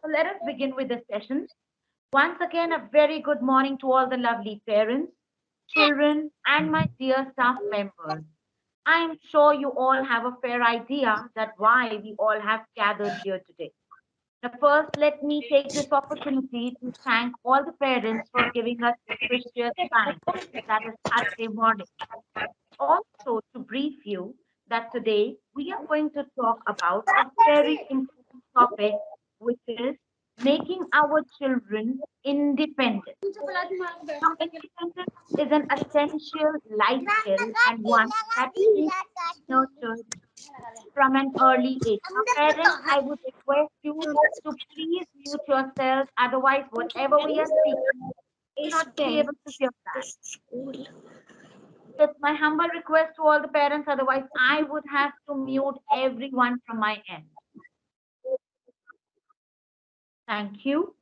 So let us begin with the session. Once again, a very good morning to all the lovely parents, children, and my dear staff members. I am sure you all have a fair idea that why we all have gathered here today. Now, first, let me take this opportunity to thank all the parents for giving us this precious time, that is Saturday morning. Also, to brief you that today we are going to talk about a very important topic, which is making our children independent. Now, independence is an essential life skill and one that needs to be nurtured from an early age. Now, parents, I would request you to please mute yourselves, otherwise, whatever we are speaking, may not be able to hear that. It's my humble request to all the parents, otherwise, I would have to mute everyone from my end. Thank you.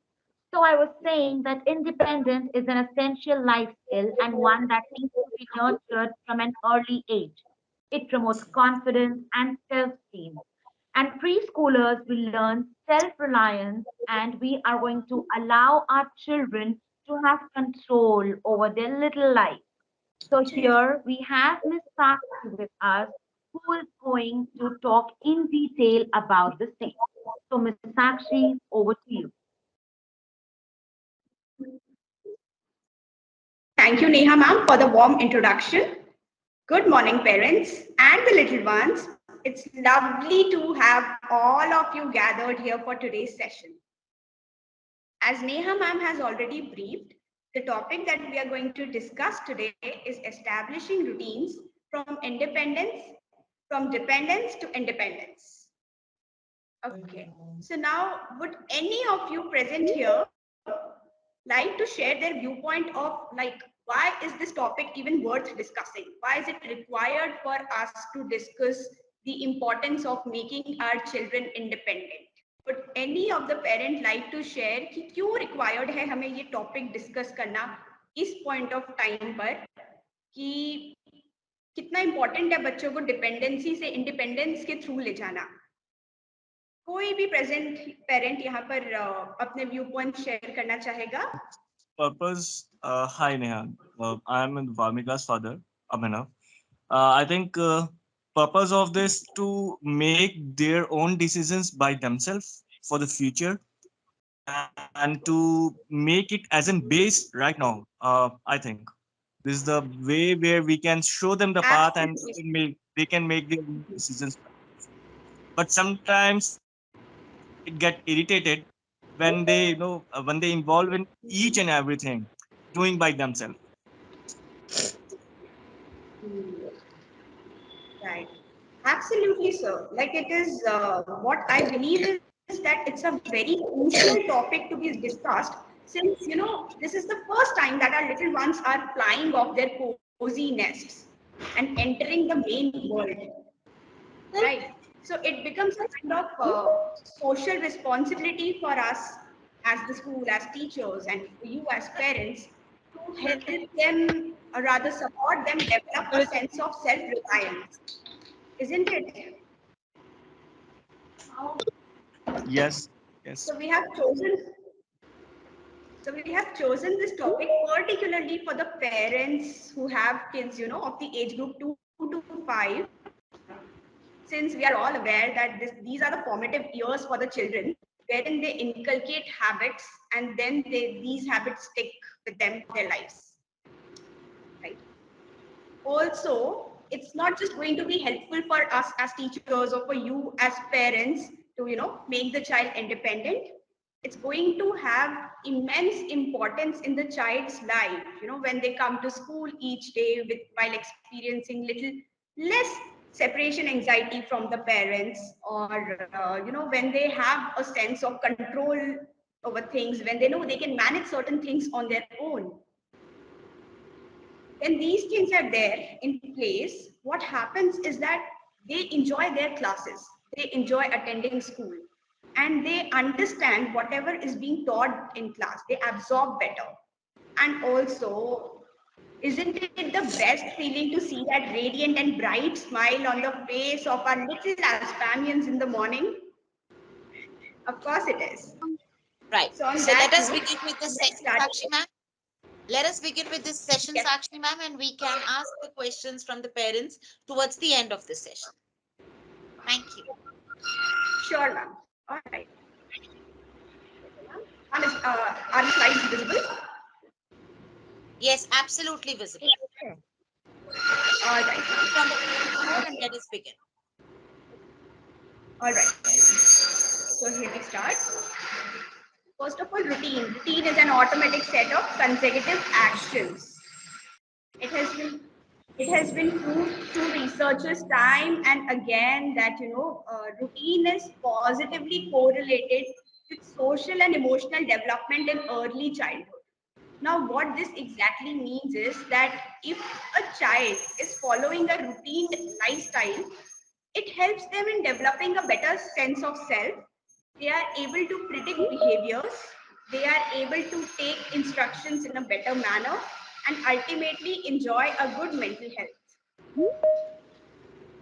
So, I was saying that independence is an essential life skill and one that needs to be nurtured from an early age. It promotes confidence and self esteem. And preschoolers will learn self reliance, and we are going to allow our children to have control over their little life. So here we have Miss Sakshi with us, who is going to talk in detail about the same. So Miss Sakshi, over to you. Thank you, Neha ma'am, for the warm introduction. Good morning, parents and the little ones. It's lovely to have all of you gathered here for today's session. As Neha ma'am has already briefed, the topic that we are going to discuss today is establishing routines from dependence to independence. Okay, so now would any of you present here like to share their viewpoint of like why is this topic even worth discussing? Why is it required for us to discuss the importance of making our children independent? Would any of the parent like to share कि क्यों required है हमें ये topic discuss करना इस point of time पर कि कितना important है बच्चों को dependency से independence के through ले जाना? कोई भी प्रेजेंट पेरेंट यहाँ पर अपने व्यू पॉइंट शेयर करना चाहेगा? Purpose. Hi Neha. I am Vamika's father, Abhinav. I think purpose of this to make their own decisions by themselves for the future and to make it as a base right now. I think this is the way where we can show them the path and Absolutely. they can make their own decisions. But sometimes it get irritated when when they involve in each and everything doing by themselves. Right. Absolutely, sir. Like it is what I believe is that it's a very crucial topic to be discussed since, this is the first time that our little ones are flying off their cozy nests and entering the main world. Right. So it becomes a kind of social responsibility for us as the school, as teachers, and for you as parents to help them, or rather support them develop a sense of self-reliance, isn't it? Yes, So yes. we have chosen. So we have chosen this topic particularly for the parents who have kids, of the age group 2 to 5, since we are all aware that these are the formative years for the children, wherein they inculcate habits and then these habits stick with them their lives. Right. Also, it's not just going to be helpful for us as teachers or for you as parents to make the child independent. It's going to have immense importance in the child's life, when they come to school each day with while experiencing little less separation anxiety from the parents, or when they have a sense of control over things, when they know they can manage certain things on their own. When these things are there in place, what happens is that they enjoy their classes, they enjoy attending school, and they understand whatever is being taught in class, they absorb better. And also, isn't it the best feeling to see that radiant and bright smile on the face of our little Aspamians in the morning? Of course it is. Right. So on So that let us note, begin with this let's session, start. Sakshi ma'am. Let us begin with this session, Yes, Sakshi ma'am, and we can ask the questions from the parents towards the end of the session. Thank you. sure, ma'am. All right. Ma'am, are the slides visible? Yes, absolutely visible. All right, Click on the ma'am. present mode and let us begin. All right. So here we start. First of all, routine. Routine is an automatic set of consecutive actions. It has been it has been proved through researchers time and again that routine is positively correlated with social and emotional development in early childhood. Now, what this exactly means is that if a child is following a routine lifestyle, it helps them in developing a better sense of self. They are able to predict behaviors, they are able to take instructions in a better manner, and ultimately enjoy a good mental health.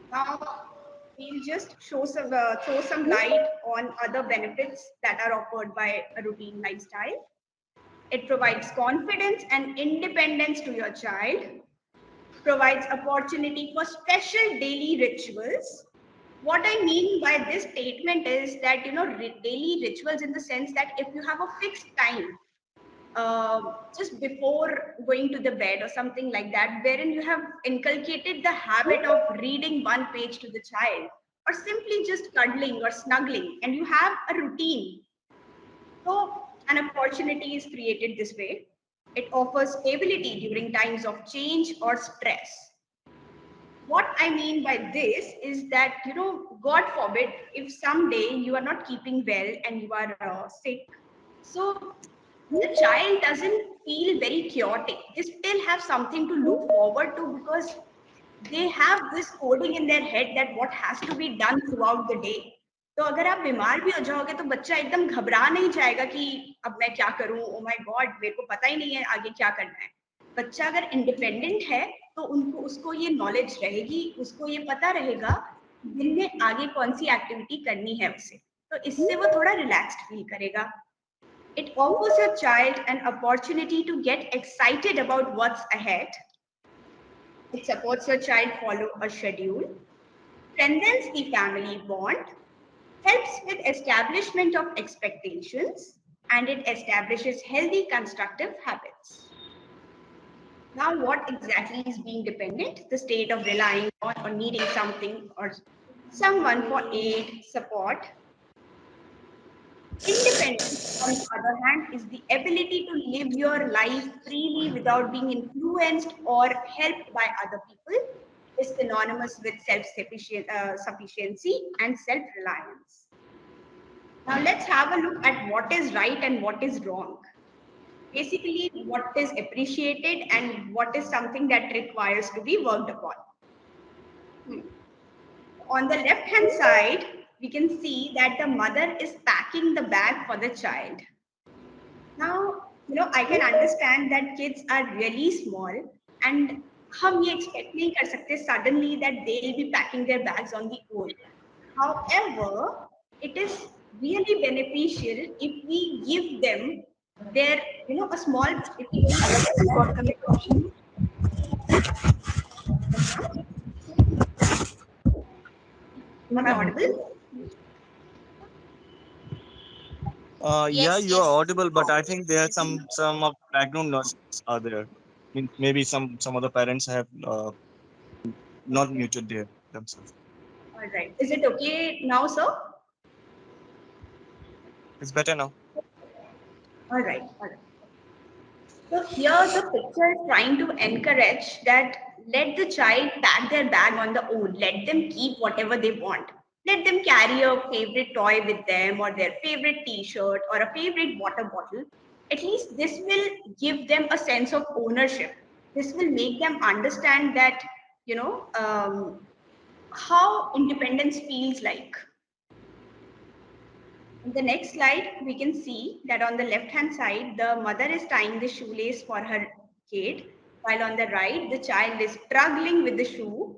Now, we'll just throw some light on other benefits that are offered by a routine lifestyle. It provides confidence and independence to your child, provides opportunity for special daily rituals. What I mean by this statement is that, daily rituals in the sense that if you have a fixed time, just before going to the bed or something like that, wherein you have inculcated the habit of reading one page to the child, or simply just cuddling or snuggling, and you have a routine. So, an opportunity is created this way. It offers stability during times of change or stress. What I mean by this is that, God forbid, if someday you are not keeping well and you are sick, so the child doesn't feel very chaotic. They still have something to look forward to because they have this coding in their head that what has to be done throughout the day. तो अगर आप बीमार भी हो जाओगे तो बच्चा एकदम घबरा नहीं जाएगा कि अब मैं क्या करूं, ओ माय गॉड मेरे को पता ही नहीं है आगे क्या करना है. बच्चा अगर इंडिपेंडेंट है तो उनको उसको ये नॉलेज रहेगी, उसको ये पता रहेगा दिन में आगे कौन सी एक्टिविटी करनी है उसे, तो इससे वो थोड़ा रिलैक्स्ड फील करेगा. It offers your child an opportunity to get excited about what's ahead. It supports your child follow a schedule, strengthens the family bond, helps with establishment of expectations, and it establishes healthy constructive habits. Now, what exactly is being dependent? The state of relying on or needing something or someone for aid, support. Independence, on the other hand, is the ability to live your life freely without being influenced or helped by other people. Is synonymous with sufficiency and self-reliance. Now let's have a look at what is right and what is wrong. Basically, what is appreciated and what is something that requires to be worked upon. On the left hand side, we can see that the mother is packing the bag for the child. Now, I can understand that kids are really small and हम ये expect नहीं कर सकते suddenly that they'll be packing their bags on their own. However, it is really beneficial if we give them their, a small, if we give them, yes, ma'am. Am I audible? Yeah, Yes, you are yes. audible, but I think there are some of background noises are there. Maybe some other parents have not Okay. muted their themselves. All right. Is it okay now, sir? It's better now. All right. All right. So here the picture is trying to encourage that let the child pack their bag on the own. Let them keep whatever they want. Let them carry a favorite toy with them or their favorite t-shirt or a favorite water bottle. At least this will give them a sense of ownership. This will make them understand that, you know, um, how independence feels like. In the next slide, we can see that on the left-hand side, the mother is tying the shoelace for her kid, while on the right, the child is struggling with the shoe.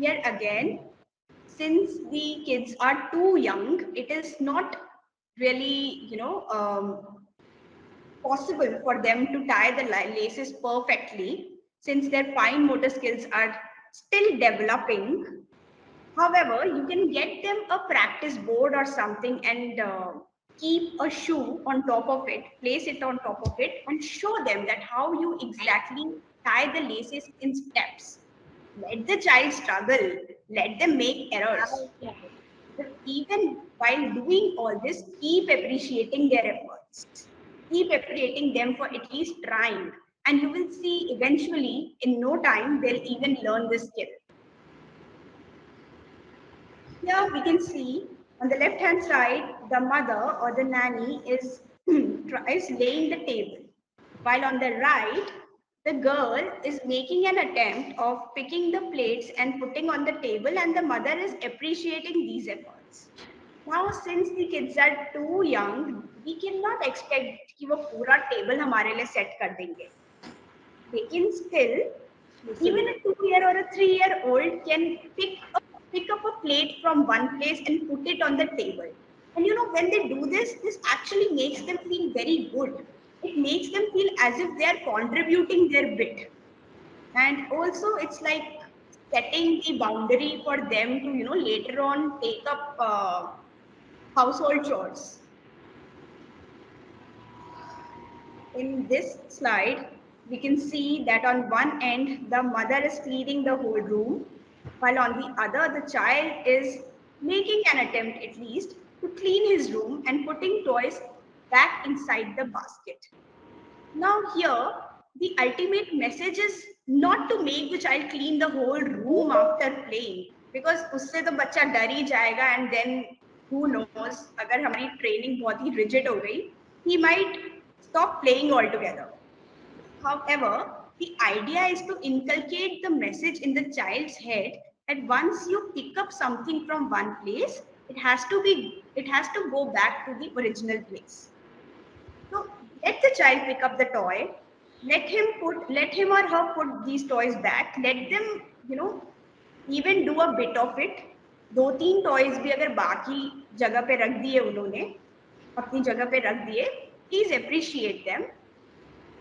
Here again, since the kids are too young, it is not really, possible for them to tie the laces perfectly since their fine motor skills are still developing. However, you can get them a practice board or something and keep a shoe on top of it, place it on top of it, and show them that how you exactly tie the laces in steps. Let the child struggle, let them make errors. But even while doing all this, keep appreciating their efforts. Keep appreciating them for at least trying. And you will see eventually, in no time, they'll even learn this skill. Here we can see on the left hand side, the mother or the nanny is laying the table, while on the right, the girl is making an attempt of picking the plates and putting on the table, and the mother is appreciating these efforts. Now, since the kids are too young, we cannot expect कि वो पूरा table हमारे लिए set कर देंगे. They can still, even a 2 year or a 3 year old can pick up a plate from one place and put it on the table. And when they do this, this actually makes them feel very good. It makes them feel as if they are contributing their bit. And also, it's like setting the boundary for them to, later on take up household chores. In this slide, we can see that on one end, the mother is cleaning the whole room, while on the other, the child is making an attempt at least to clean his room and putting toys back inside the basket. Now, here, the ultimate message is not to make the child clean the whole room after playing, because usse to bachcha डर ही जाएगा, and then who knows, अगर हमारी training बहुत ही rigid हो गई, he might stop playing altogether. However, the idea is to inculcate the message in the child's head that once you pick up something from one place, it has to go back to the original place. So let the child pick up the toy. Let him or her put these toys back. Let them, even do a bit of it. दो तीन toys भी अगर बाकी जगह पे रख दिए उन्होंने अपनी जगह पे रख दिए, please appreciate them.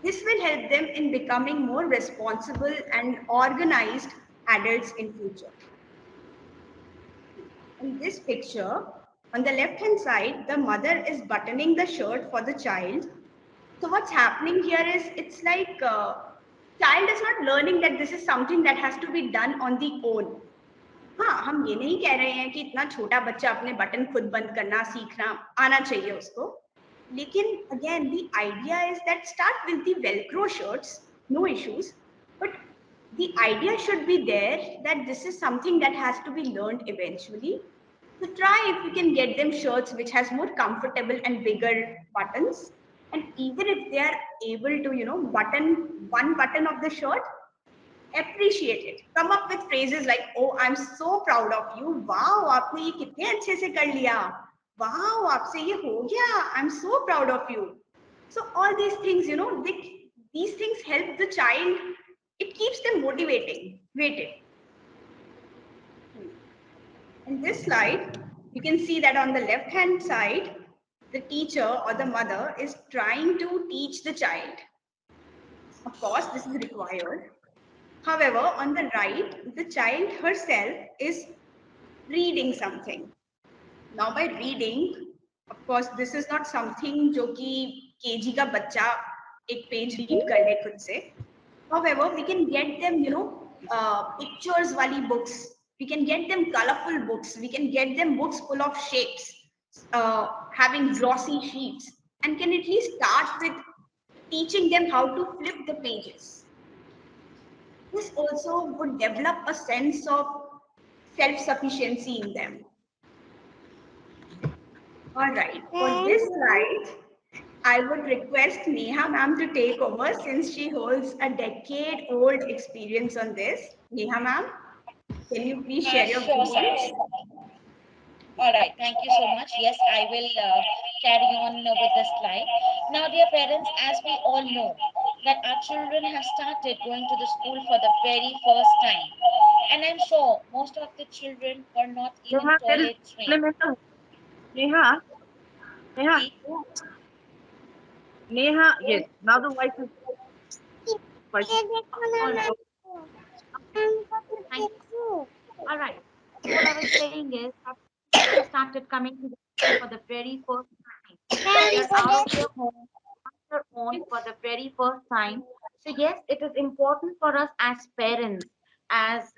This will help them in becoming more responsible and organized adults in future. In this picture, on the left hand side, the mother is buttoning the shirt for the child. So what's happening here is it's like child is not learning that this is something that has to be done on the own. हाँ, हम ये नहीं कह रहे हैं कि इतना छोटा बच्चा अपने बटन खुद बंद करना सीखना आना चाहिए उसको. लेकिन again, the idea is that start with the velcro shirts, no issues, but the idea should be there that this is something that has to be learned eventually. So try if you can get them shirts which has more comfortable and bigger buttons. And even if they are able to, button one button of the shirt, appreciate it. Come up with phrases like, "Oh, I'm so proud of you. Wow, आपने ये कितने अच्छे से कर लिया. Wow, आपसे ये हो गया. I'm so proud of you." So all these things, these things help the child. It keeps them motivated. In this slide, you can see that on the left-hand side, the teacher or the mother is trying to teach the child. Of course, this is required. However, on the right, the child herself is reading something. Now, by reading, of course, this is not something जो कि KG का बच्चा एक page read कर ले खुद से. However, we can get them, pictures wali books. We can get them colorful books. We can get them books full of shapes, having glossy sheets, and can at least start with teaching them how to flip the pages. This also would develop a sense of self-sufficiency in them. All right, for this slide, I would request Neha ma'am to take over since she holds a decade-old experience on this. Neha ma'am, can you please share your Sure, views? Sakshi. All right, thank you so much. Yes, I will carry on with the slide. Now, dear parents, as we all know, that our children have started going to the school for the very first time. And I'm sure most of the children were not even Neha, there is toilet trained. problem in the Neha. Neha, Neha, yes. Now the voice is voice. All right. Thank you. All right. So what I was saying is that children started coming to the school for the very first time. They're out of their home on their own for the very first time. So yes, it is important for us as parents, as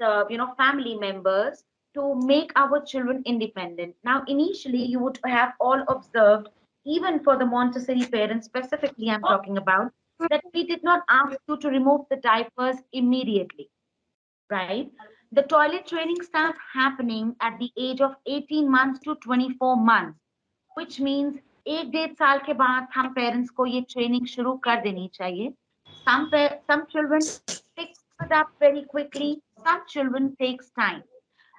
family members, to make our children independent. Now, initially, you would have all observed, even for the Montessori parents specifically, I'm talking about, that we did not ask you to remove the diapers immediately, right? The toilet training starts happening at the age of 18 months to 24 months, which means 1 डेढ़ साल के बाद हम parents को ये training शुरू कर देनी चाहिए. Some children pick it up very quickly, some children takes time.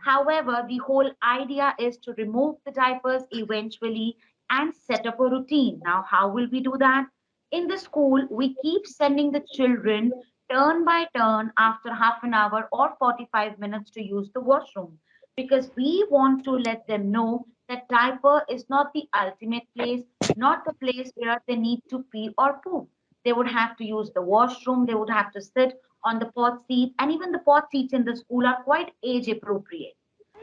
However, the whole idea is to remove the diapers eventually and set up a routine. Now, how will we do that? In the school, we keep sending the children turn by turn after half an hour or 45 minutes to use the washroom, because we want to let them know that diaper is not the ultimate place, not the place where they need to pee or poop. They would have to use the washroom, they would have to sit on the pot seat, and even the pot seats in the school are quite age appropriate.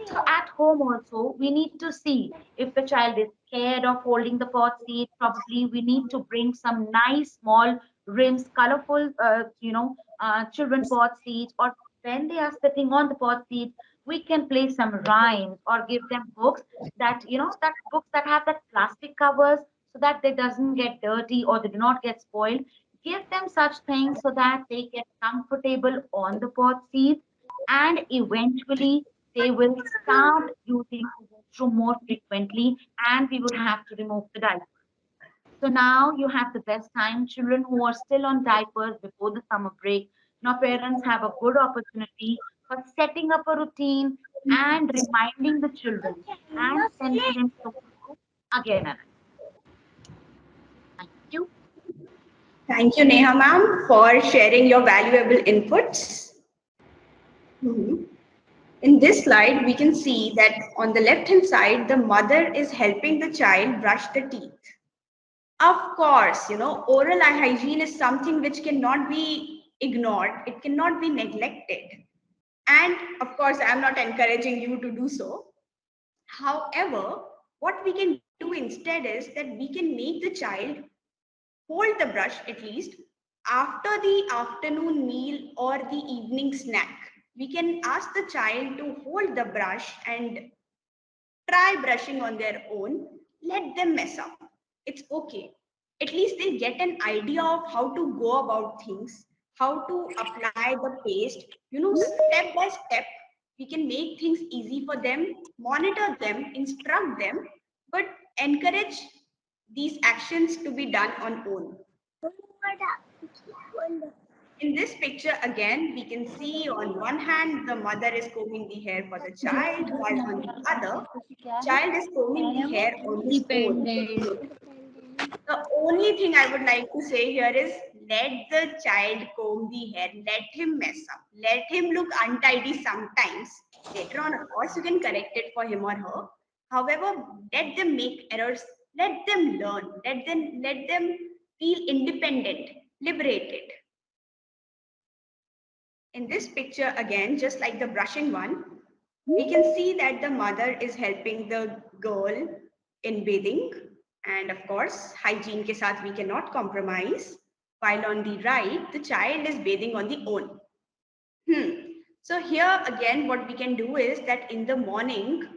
So at home also, we need to see if the child is scared of holding the pot seat. Probably we need to bring some nice small rims, colorful, children pot seats, or when they are sitting on the pot seat, we can play some rhymes or give them books that books that have that plastic covers so that they doesn't get dirty or they do not get spoiled. Give them such things so that they get comfortable on the pot seat, and eventually they will start using the washroom more frequently, and we would have to remove the diaper. So now you have the best time. Children who are still on diapers before the summer break, now parents have a good opportunity for setting up a routine and reminding the children and sending them to school again and again. Thank you. Thank you, Neha ma'am, for sharing your valuable inputs. Mhm. In this slide, we can see that on the left-hand side, the mother is helping the child brush the teeth. Of course, oral hygiene is something which cannot be ignored. It cannot be neglected. And of course, I'm not encouraging you to do so. However, what we can do instead is that we can make the child hold the brush at least after the afternoon meal or the evening snack. We can ask the child to hold the brush and try brushing on their own. Let them mess up. It's okay. At least they get an idea of how to go about things, how to apply the paste. Step by step, we can make things easy for them, monitor them, instruct them, but encourage these actions to be done on own. In this picture again, we can see on one hand the mother is combing the hair for the child, while on the other, child is combing the hair on his own. The only thing I would like to say here is let the child comb the hair, let him mess up, let him look untidy sometimes. Later on, of course, you can correct it for him or her. However, let them make errors, let them learn, let them feel independent, liberated. In this picture again, just like the brushing one, we can see that the mother is helping the girl in bathing, and of course hygiene ke saath we cannot compromise, while on the right the child is bathing on the own. So here again what we can do is that in the morning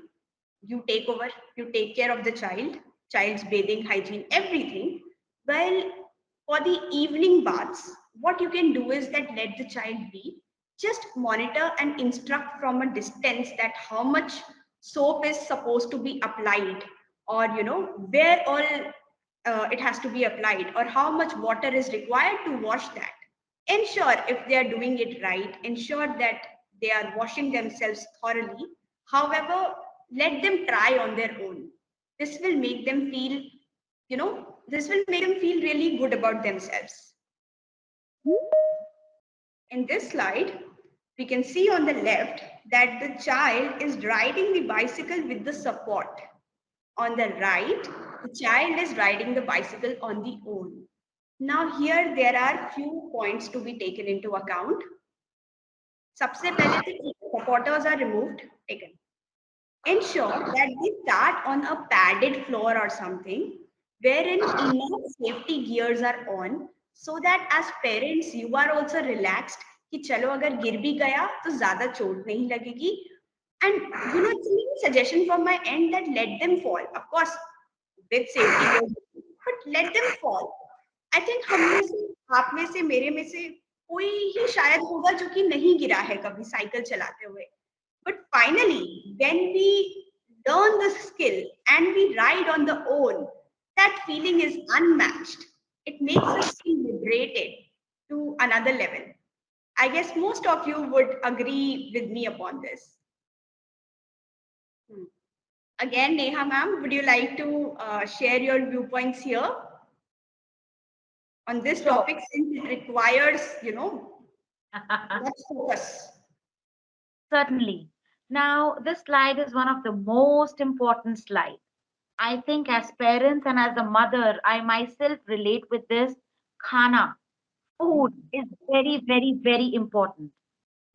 you take over, you take care of the child's bathing, hygiene, everything. Well, for the evening baths, what you can do is that let the child be, just monitor and instruct from a distance that how much soap is supposed to be applied, or where all it has to be applied, or how much water is required to wash that. Ensure if they are doing it right, ensure that they are washing themselves thoroughly. However, let them try on their own. This will make them feel, this will make them feel really good about themselves. In this slide, we can see on the left that the child is riding the bicycle with the support. On the right, The child is riding the bicycle on the own. Now here there are few points to be taken into account. सबसे पहले तो supporters are removed, taken. Ensure that they start on a padded floor or something wherein enough safety gears are on so that as parents you are also relaxed कि चलो अगर गिर भी गया तो ज़्यादा चोट नहीं लगेगी. And it's a suggestion from my end that let them fall. Of course, with safety gears, but let them fall. I think हम में से, आप में से, मेरे में से कोई ही शायद होगा जो कि नहीं गिरा है कभी साइकिल चलाते हुए. But finally, when we learn the skill and we ride on the own, that feeling is unmatched. It makes us feel liberated to another level. I guess most of you would agree with me upon this. Again, Neha ma'am, would you like to share your viewpoints here on this Sure. topic since it requires, much focus? Certainly. Now, this slide is one of the most important slides. I think as parents and as a mother, I myself relate with this. Khana, food is very, very, very important.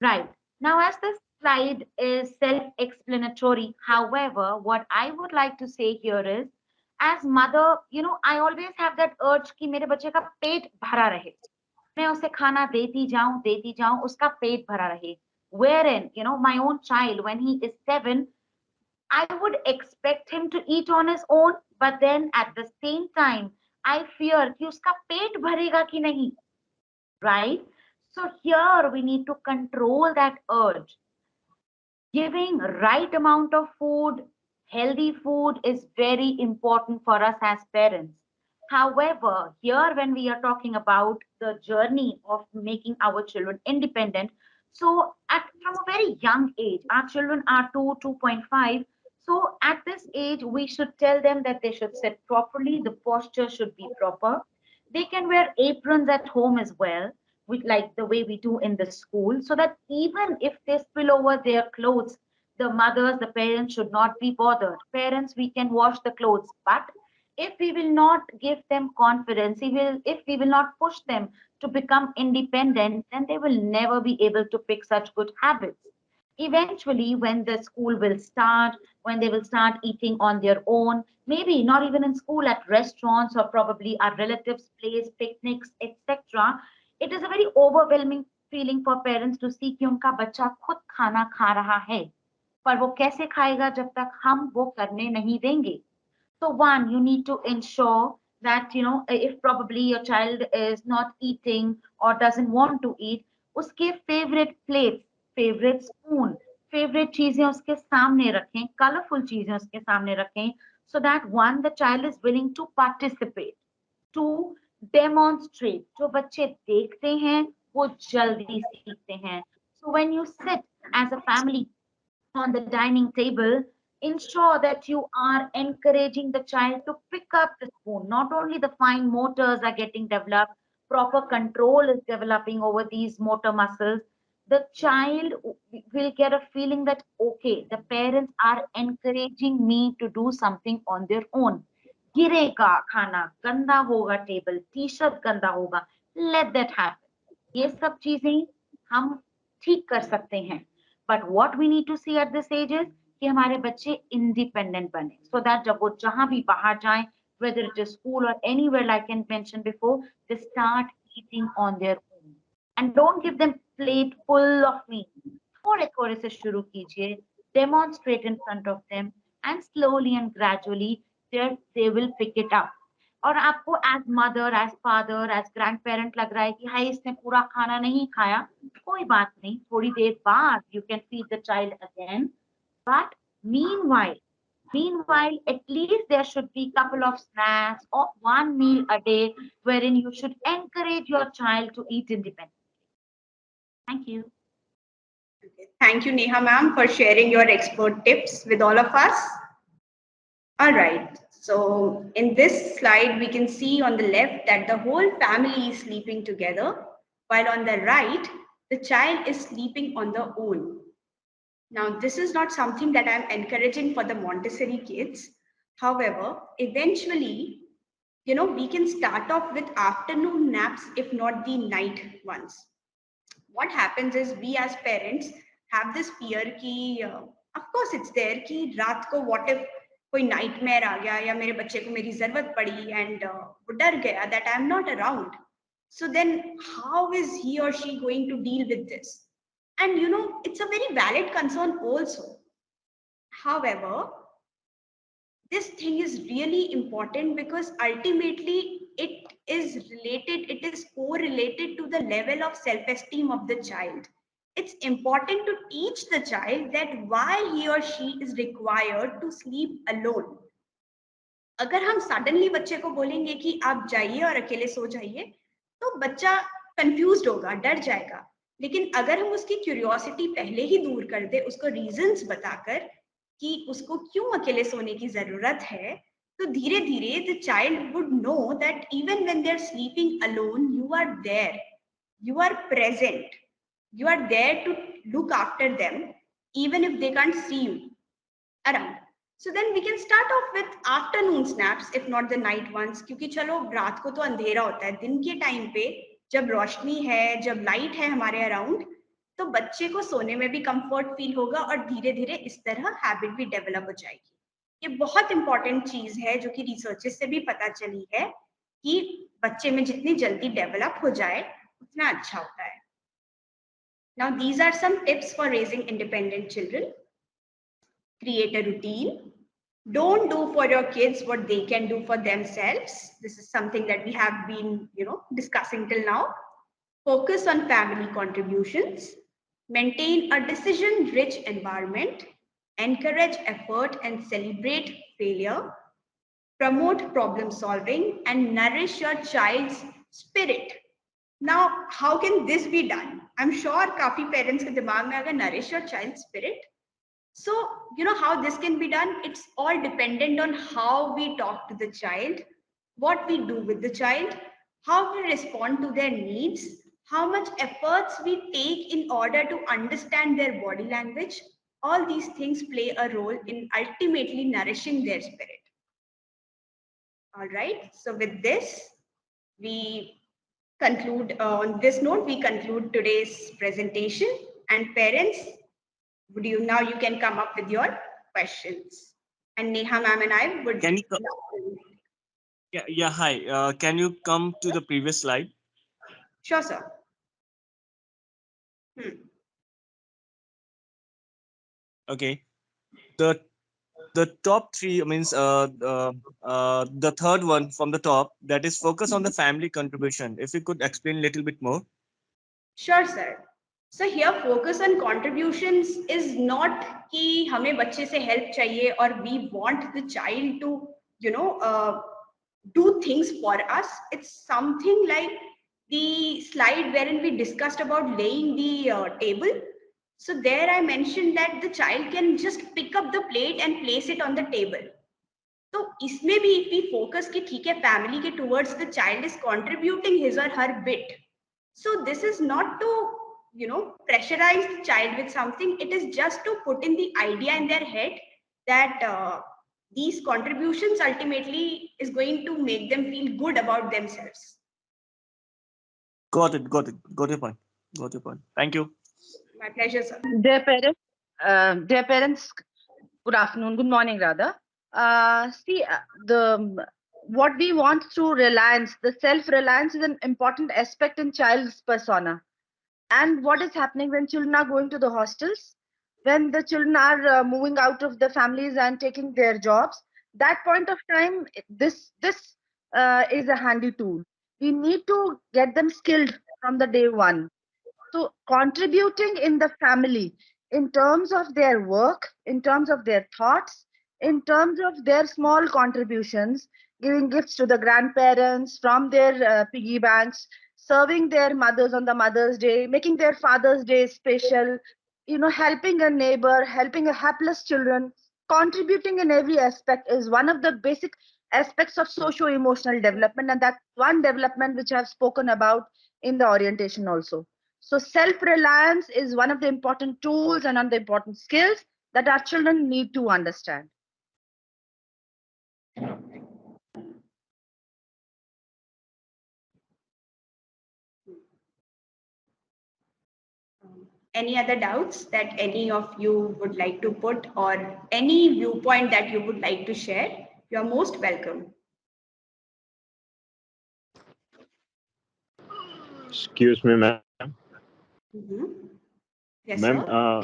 Right. Now, as this slide is self-explanatory, however, what I would like to say here is, as mother, I always have that urge कि मेरे बच्चे का पेट भरा रहे. मैं उसे खाना देती जाऊं, उसका पेट भरा रहे. Wherein, my own child, when he is 7, I would expect him to eat on his own, but then at the same time, I fear कि उसका पेट भरेगा कि नहीं, right? So here we need to control that urge. Giving right amount of food, healthy food is very important for us as parents. However, here when we are talking about the journey of making our children independent, so from a very young age, our children are 2, 2.5. So at this age, we should tell them that they should sit properly, the posture should be proper. They can wear aprons at home as well, like the way we do in the school, so that even if they spill over their clothes, the mothers, the parents should not be bothered. Parents, we can wash the clothes, but if we will not give them confidence, if we will not push them to become independent, then they will never be able to pick such good habits. Eventually, when the school will start, when they will start eating on their own, maybe not even in school, at restaurants or probably our relatives' place, picnics, etc., it is a very overwhelming feeling for parents to see कि उनका बच्चा खुद खाना खा रहा है, पर वो कैसे खाएगा जब तक हम वो करने नहीं देंगे. So one, you need to ensure that, if probably your child is not eating or doesn't want to eat, उसके favorite plates, favorite spoon, favorite चीजें उसके सामने रखें, colorful चीजें उसके सामने रखें, so that one, the child is willing to participate. Two, demonstrate. जो बच्चे देखते हैं वो जल्दी सीखते हैं. So when you sit as a family on the dining table, ensure that you are encouraging the child to pick up the spoon. Not only the fine motors are getting developed, proper control is developing over these motor muscles. The child will get a feeling that, okay, the parents are encouraging me to do something on their own. गिरेगा खाना, गंदा होगा table, T shirt गंदा होगा, let that happen. ये सब चीजें हम ठीक कर सकते हैं. But what we need to see at this age is कि हमारे बच्चे independent बने, so that जब वो जहां भी बाहर जाएं, whether it is school or anywhere, like I mentioned before, they start eating on their own. And don't give them plate full of meat. थोड़े थोड़े से शुरू कीजिए, demonstrate in front of them, and slowly and gradually they will pick it up. और आपको as mother, as father, as grandparent लग रहा है कि हाय इसने पूरा खाना नहीं खाया, कोई बात नहीं, थोड़ी देर बाद you can feed the child again. But meanwhile, at least there should be couple of snacks or one meal a day wherein you should encourage your child to eat independently. Thank you. Okay. Thank you, Neha ma'am, for sharing your expert tips with all of us. All right. So in this slide, we can see on the left that the whole family is sleeping together, while on the right, the child is sleeping on their own. Now, this is not something that I'm encouraging for the Montessori kids. However, eventually, we can start off with afternoon naps, if not the night ones. What happens is we as parents have this fear कि of course it's there कि रात को what if कोई nightmare आ गया या मेरे बच्चे को मेरी जरूरत पड़ी and वो डर गया that I'm not around. So then how is he or she going to deal with this? And it's a very valid concern also. However, this thing is really important because ultimately it is correlated to the level of self-esteem of the child. It's important to teach the child that why he or she is required to sleep alone. अगर हम suddenly बच्चे को बोलेंगे कि आप जाइए और अकेले सो जाइए, तो बच्चा कंफ्यूज्ड होगा, डर जाएगा. लेकिन अगर हम उसकी क्यूरियोसिटी पहले ही दूर कर दे, उसको रीजंस बताकर कि उसको क्यों अकेले सोने की जरूरत है, तो धीरे धीरे the child would know that even when they are sleeping alone, you are there, you are present, you are there to look after them even if they can't see you around. So then we can start off with afternoon snaps if not the night ones, क्योंकि चलो रात को तो अंधेरा होता है, दिन के टाइम पे जब रोशनी है, जब लाइट है हमारे अराउंड, तो बच्चे को सोने में भी कंफर्ट फील होगा और धीरे धीरे इस तरह हैबिट भी डेवलप हो जाएगी. ये बहुत इंपॉर्टेंट चीज है जो कि रिसर्चेस से भी पता चली है कि बच्चे में जितनी जल्दी डेवलप हो जाए उतना अच्छा होता है. Now these are some tips for raising independent children. Create a routine. Don't do for your kids what they can do for themselves. This is something that we have been, discussing till now. Focus on family contributions. Maintain a decision-rich environment. Encourage effort and celebrate failure. Promote problem solving and nourish your child's spirit. Now, how can this be done? I'm sure काफी parents के दिमाग में अगर nourish your child's spirit. So, how this can be done? It's all dependent on how we talk to the child, what we do with the child, how we respond to their needs, how much efforts we take in order to understand their body language. All these things play a role in ultimately nourishing their spirit. All right. So with this, we conclude on this note, we conclude today's presentation. And parents, you can come up with your questions. And Neha ma'am and I would. Can you yeah, hi. Can you come to the previous slide? Sure, sir. Okay. The top three means the third one from the top, that is focus on the family contribution. If you could explain a little bit more. Sure, sir. So here focus on contributions is not कि हमें बच्चे से help चाहिए or we want the child to do things for us. It's something like the slide wherein we discussed about laying the table. So there I mentioned that the child can just pick up the plate and place it on the table. तो इसमें भी if we focus कि ठीक है family के towards the child is contributing his or her bit. So this is not to pressurize the child with something. It is just to put in the idea in their head that these contributions ultimately is going to make them feel good about themselves. Got it. Got your point. Got your point. Thank you. My pleasure, sir. Dear parents, good afternoon, good morning rather. What we want through reliance, the self-reliance is an important aspect in child's persona. And what is happening when children are going to the hostels, when the children are moving out of the families and taking their jobs, that point of time, this is a handy tool. We need to get them skilled from the day one. So contributing in the family in terms of their work, in terms of their thoughts, in terms of their small contributions, giving gifts to the grandparents from their piggy banks, serving their mothers on the Mother's Day, making their Father's Day special, helping a neighbor, helping a helpless children, contributing in every aspect is one of the basic aspects of socio-emotional development, and that's one development which I've spoken about in the orientation also. So self-reliance is one of the important tools and one of the important skills that our children need to understand. Any other doubts that any of you would like to put, or any viewpoint that you would like to share? You're most welcome. Excuse me, ma'am. Mhm. Yes, Ma'am, sir.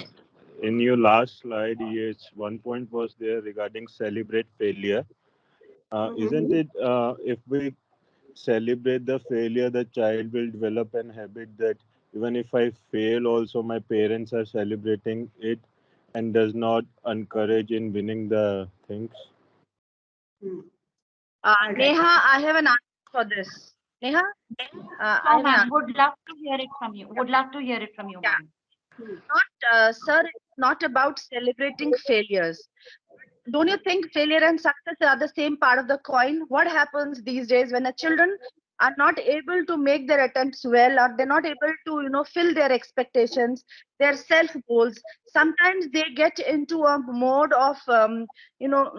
in your last slide, yes, one point was there regarding celebrate failure. Isn't Mhm. it if we celebrate the failure, the child will develop an habit that even if I fail, also my parents are celebrating it and does not encourage in winning the things? Hmm. All right. Neha, I have an answer for this. Neha, I Sure, have an ma'am. answer. Would love to hear it from you. Would love to hear it from you, Yeah, ma'am. Hmm. not, sir, it's not about celebrating failures. Don't you think failure and success are the same part of the coin? What happens these days when the children are not able to make their attempts well, or they're not able to, fill their expectations, their self goals? Sometimes they get into a mode of,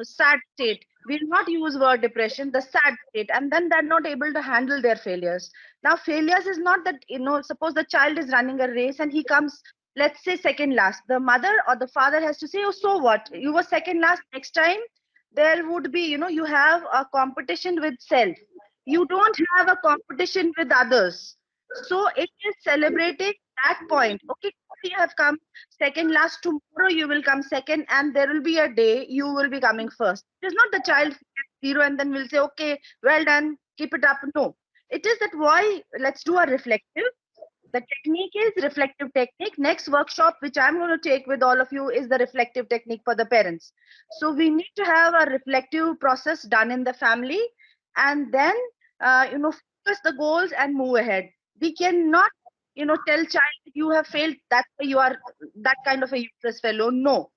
sad state. We'll not use word depression, the sad state, and then they're not able to handle their failures. Now, failures is not that, suppose the child is running a race and he comes, let's say, second last. The mother or the father has to say, oh, so what, you were second last, next time there would be, you have a competition with self, you don't have a competition with others. So it is celebrating that point. Okay, you have come second last, tomorrow you will come second, and there will be a day you will be coming first. It is not the child gets zero and then we'll say, okay, well done, keep it up. No, it is that why, let's do a reflective. The technique is reflective technique. Next workshop, which I'm going to take with all of you, is the reflective technique for the parents. So we need to have a reflective process done in the family, and then focus the goals and move ahead. We cannot tell child you have failed, that's why you are that kind of a useless fellow. No,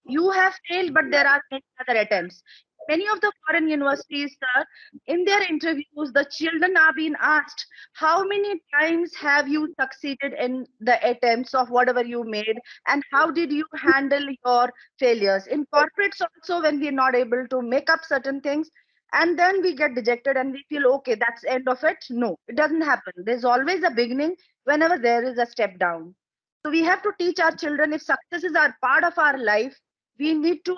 you have failed, but there are many other attempts. Many of the foreign universities, sir, in their interviews, the children are being asked, how many times have you succeeded in the attempts of whatever you made, and how did you handle your failures? In corporates also, when we're not able to make up certain things, and then we get dejected and we feel, okay, that's the end of it. No, it doesn't happen. There's always a beginning whenever there is a step down. So we have to teach our children, if successes are part of our life, we need to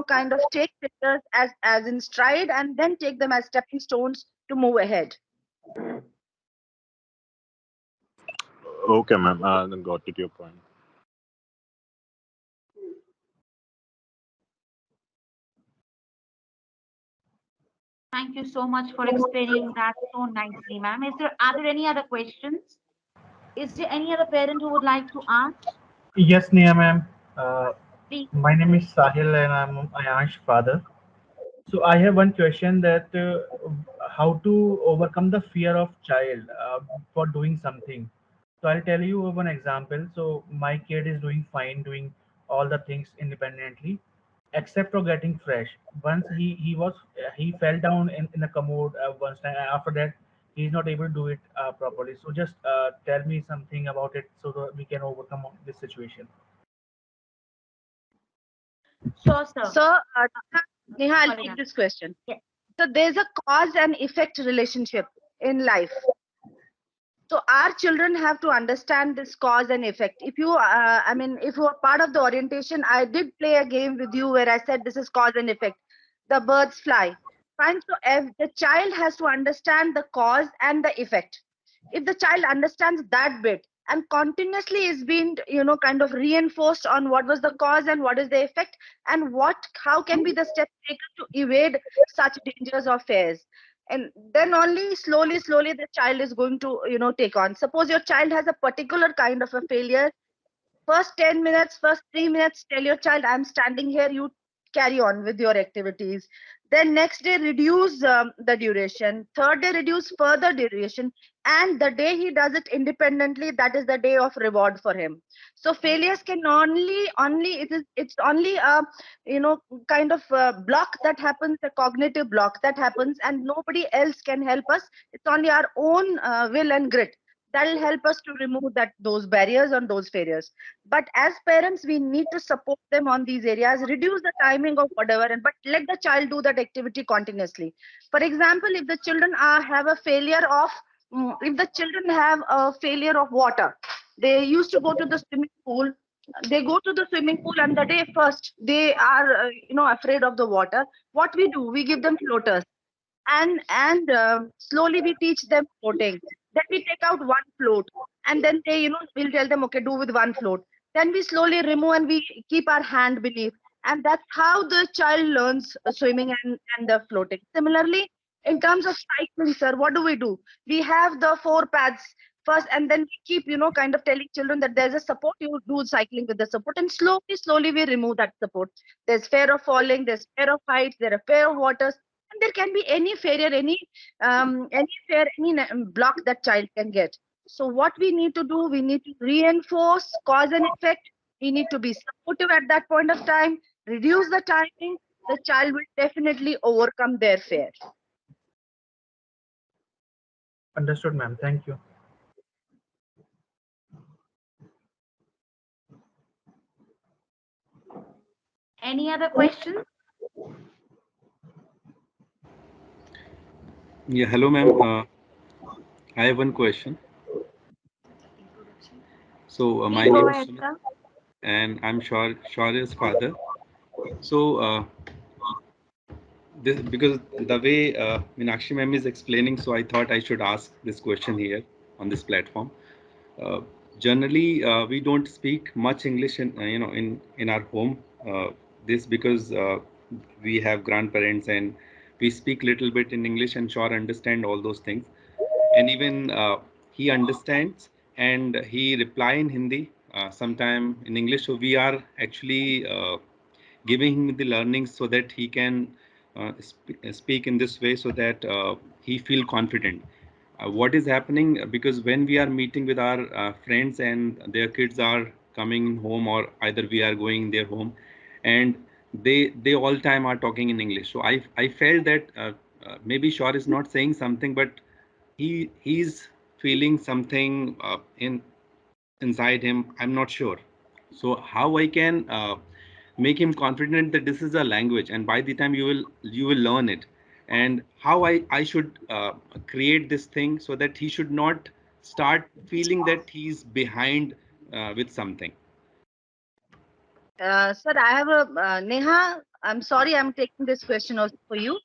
kind of take failures as in stride, and then take them as stepping stones to move ahead. Okay, ma'am. Got it your point. Thank you so much for explaining that so nicely, ma'am. Are there any other questions? Is there any other parent who would like to ask? Yes, Neha ma'am. Uh, Please my name is Sahil and I'm Ayansh's father. So I have one question that how to overcome the fear of child for doing something. So I'll tell you one example. So my kid is doing fine, doing all the things independently, except for getting fresh. Once he fell down in a commode once time. After that, he's not able to do it properly. So just tell me something about it so that we can overcome this situation. sure, sir. So, Neha, I'll Sorry, take ma'am. this question. Yes. So, there's a cause and effect relationship in life. So, our children have to understand this cause and effect. If you are part of the orientation, I did play a game with you where I said this is cause and effect. The birds fly. Fine. So, if the child has to understand the cause and the effect. If the child understands that bit and continuously is being, kind of reinforced on what was the cause and what is the effect, and how can be the steps taken to evade such dangers or fears, and then only slowly the child is going to take on. Suppose your child has a particular kind of a failure. First 10 minutes, first 3 minutes, tell your child, I'm standing here, you carry on with your activities. Then next day, reduce the duration. Third day, reduce further duration. And the day he does it independently, that is the day of reward for him. So failures can it's only a, you know, kind of a block that happens, a cognitive block that happens, and nobody else can help us. It's only our own will and grit that will help us to remove those barriers and those failures. But as parents, we need to support them on these areas, reduce the timing of whatever, and but let the child do that activity continuously. For example, if the children have a failure of if the children have a failure of water, They used to go to the swimming pool. They go to the swimming pool, and the day first they are afraid of the water. What we do, we give them floaters, and slowly we teach them floating. Then we take out one float, and then we'll tell them, okay, do with one float. Then we slowly remove and we keep our hand beneath, and that's how the child learns swimming and the floating. Similarly, in terms of cycling, sir, what do? We have the four pads first, and then we keep kind of telling children that there's a support. You do cycling with the support, and slowly we remove that support. There's fear of falling, there's fear of heights, there are fear of waters, and there can be any failure, any fear, block that child can get. So what we need to do, we need to reinforce cause and effect. We need to be supportive at that point of time, reduce the timing. The child will definitely overcome their fear. Understood, ma'am. Thank you. Any other questions? Yeah, hello, ma'am. I have one question. So, my Please go name is ahead, Sunil, sir. and I'm Shaurya's father. So, this because the way Meenakshi ma'am is explaining, so I thought I should ask this question here on this platform. Uh, Generally, we don't speak much English in in our home. This because we have grandparents and we speak little bit in English, and sure understand all those things. And even he understands and he reply in Hindi, sometime in English. So we are actually giving him the learnings so that he can speak in this way, so that he feel confident. What is happening, because when we are meeting with our friends and their kids are coming home, or either we are going their home, and they all time are talking in English. So I felt that maybe Shore is not saying something, but he's feeling something in inside him. I'm not sure. So how I can make him confident that this is a language, and by the time you will learn it, and how I should create this thing so that he should not start feeling that he's behind with something. Sir, I have a Neha. I'm sorry, I'm taking this question also for you.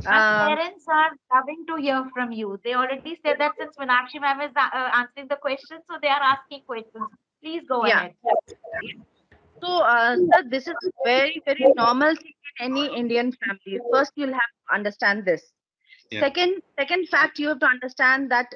My Um, parents are loving to hear from you. They already said that since Meenakshi ma'am is answering the questions, so they are asking questions. Please go yeah. ahead. So, sir, this is very, very normal thing in any Indian family. First, you'll have to understand this. Yeah, Second fact, you have to understand that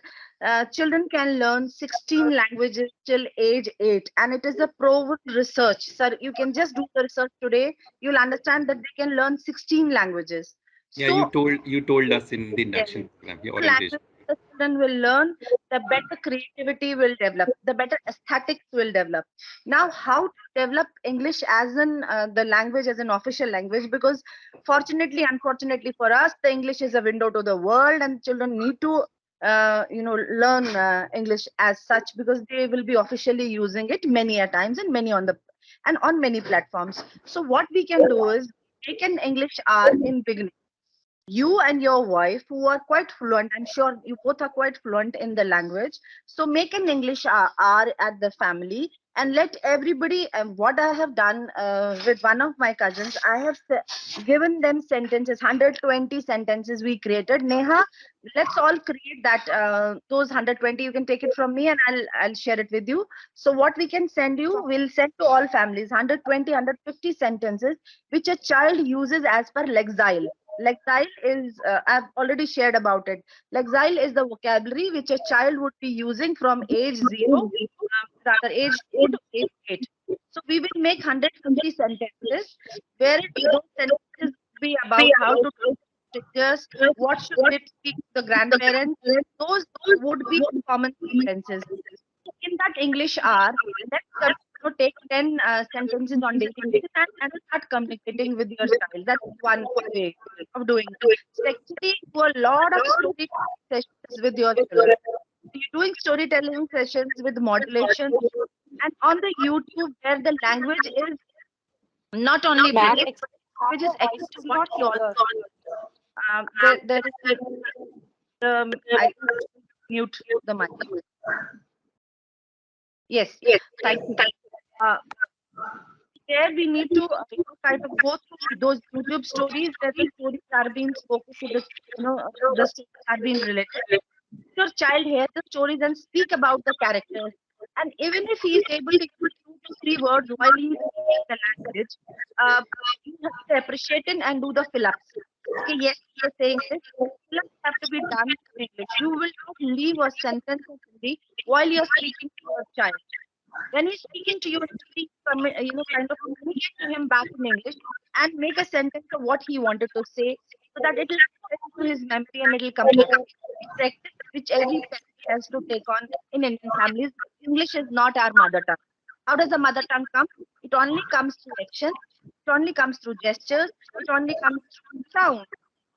children can learn 16 languages till age 8, and it is a proven research. Sir, you can just do the research today. You'll understand that they can learn 16 languages. yeah, you So, told us in the yes, induction program, yeah, more orientation. language the children will learn, the better creativity will develop, the better aesthetics will develop. Now, how to develop English as the language as an official language? Because fortunately, unfortunately for us, the English is a window to the world, and children need to learn English as such, because they will be officially using it many a times and on many platforms. So what we can do is make an English hour in beginning. You and your wife, who are quite fluent, I'm sure you both are quite fluent in the language, so make an English hour at the family, and let everybody. What I have done with one of my cousins, I have given them sentences, 120 sentences we created. Neha, let's all create that, those 120. You can take it from me, and I'll share it with you. So what we can send you, we'll send to all families 120, 150 sentences which a child uses as per Lexile. Lexile is, I've already shared about it. Lexile is the vocabulary which a child would be using from age 0, rather age 2 to age 8. So we will make 150 sentences where those sentences will be about how to strangers, what should we speak to the grandparents. Those would be common sentences. In that English hour, let's take 10 sentences on daily basis, and start communicating with your child. That's one way of doing it. Secondly, do a lot of story sessions with your children. You're doing storytelling sessions with modulation, and on the YouTube where the language is not only Ma'am, beginning, language is voice is not explicitly also. clear. There is I mute the mic. Yes, thank you. Uh, There we need to kind of go through those YouTube stories where the stories are being spoken to the the stories are being related. Your child hears the stories and speak about the characters. And even if he is able to use 2 to 3 words while he is speaking the language, uh, you have to appreciate it and do the fill-ups. Okay, yes, he is saying this. Fill-ups have to be done in English. You will not leave a sentence in Hindi while you are speaking to your child. When he's speaking to you, kind of communicate to him back in English and make a sentence of what he wanted to say so that it will go into his memory and it will come back. It's a practice which every parent has to take on in Indian families. English is not our mother tongue. How does the mother tongue come? It only comes through action. It only comes through gestures. It only comes through sound.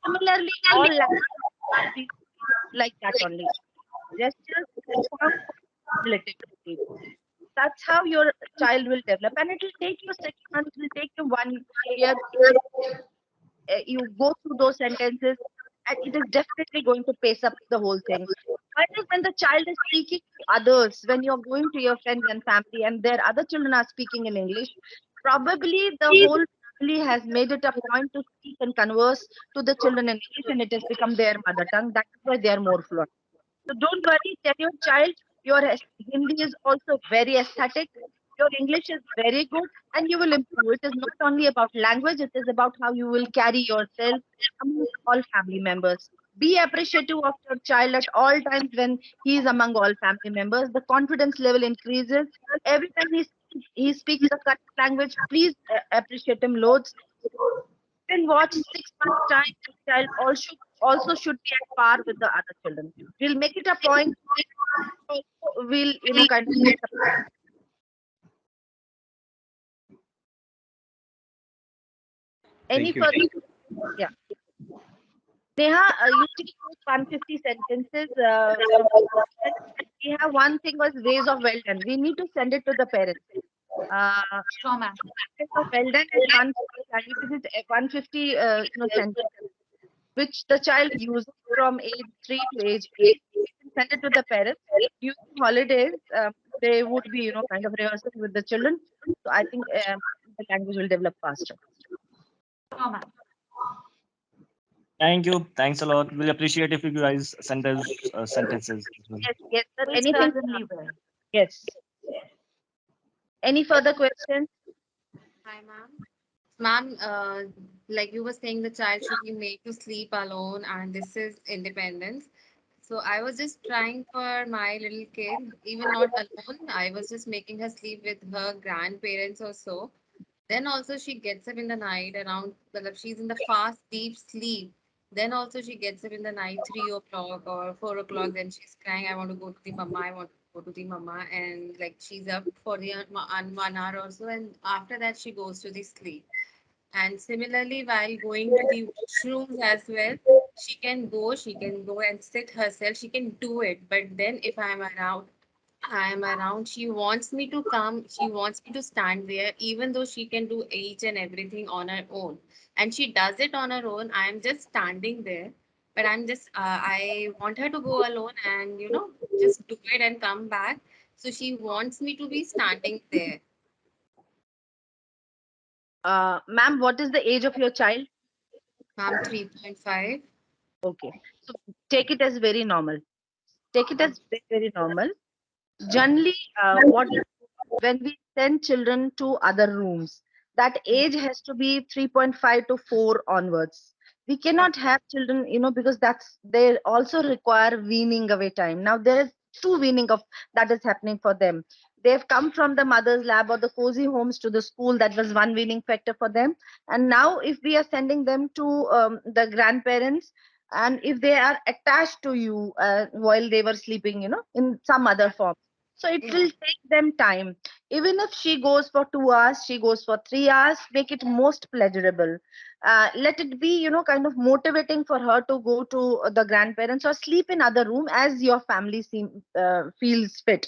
Similarly, all languages are being like that only. Gestures and sound relatively. That's how your child will develop, and it will take you 6 months, it will take you 1 year before you go through those sentences, and it is definitely going to pace up the whole thing. Whereas when the child is speaking to others, when you're going to your friends and family and their other children are speaking in English, probably the whole family has made it a point to speak and converse to the children in English, and it has become their mother tongue. That is why they are more fluent. So don't worry, tell your child your Hindi is also very aesthetic. Your English is very good and you will improve. It is not only about language, it is about how you will carry yourself among all family members. Be appreciative of your child at all times when he is among all family members. The confidence level increases. Every time he speaks the correct language, please appreciate him loads. Then watch 6 months time, your child also should be at par with the other children. We'll make it a point. We'll kind of pace up. Any Thank you. further? Yeah. Neha, you take those 150 sentences from and we have one thing was ways of well done. We need to send it to the parents. Sure, ma'am. Ways of well done and 150 150 sentences which the child uses from age 3 to age 8. You can send it to the parents. During holidays, they would be, kind of rehearsing with the children. So I think the language will develop faster. Sure, ma'am. Thank you. Thanks a lot. We'll appreciate if you guys send us sentences as well. Yes, yes, sir. We Anything? certainly will. Yes. Any further questions? Hi, ma'am. Ma'am, like you were saying, the child should be made to sleep alone, and this is independence. So I was just trying for my little kid, even not alone. I was just making her sleep with her grandparents or so. Then also she gets up in the night around, well, she's in the fast, deep sleep. Then also she gets up in the night, 3 o'clock or 4 o'clock. Then she's crying, I want to go to the mama, I want to go to the mama. And like she's up for the 1 hour or so. And after that, she goes to the sleep. And similarly, while going to the washrooms as well, she can go and sit herself, she can do it. But then if I am around, she wants me to come, she wants me to stand there, even though she can do each and everything on her own. And she does it on her own. I am just standing there, but I want her to go alone and, just do it and come back. So she wants me to be standing there. Ma'am, what is the age of your child? I'm 3.5. Okay. So take it as very normal. Take it as very, very normal. Generally, what when we send children to other rooms, that age has to be 3.5 to 4 onwards. We cannot have children, because they also require weaning away time. Now there is two weaning of that is happening for them. They've come from the mother's lab or the cozy homes to the school. That was one weaning factor for them. And now if we are sending them to the grandparents, and if they are attached to you while they were sleeping, in some other form, so it Yeah. will take them time. Even if she goes for 2 hours, she goes for 3 hours, make it most pleasurable. Let it be, kind of motivating for her to go to the grandparents or sleep in other room as your family feels fit.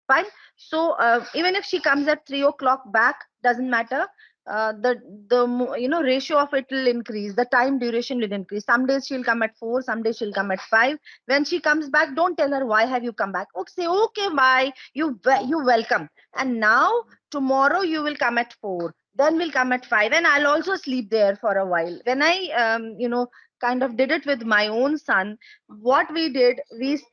Fine. So even if she comes at 3 o'clock back, doesn't matter. the ratio of it will increase, the time duration will increase. Some days she'll come at 4, some days she'll come at 5. When she comes back, don't tell her why have you come back. Okay, say okay, bye, you welcome, and now tomorrow you will come at 4, then we'll come at 5, and I'll also sleep there for a while. When I kind of did it with my own son, what we did,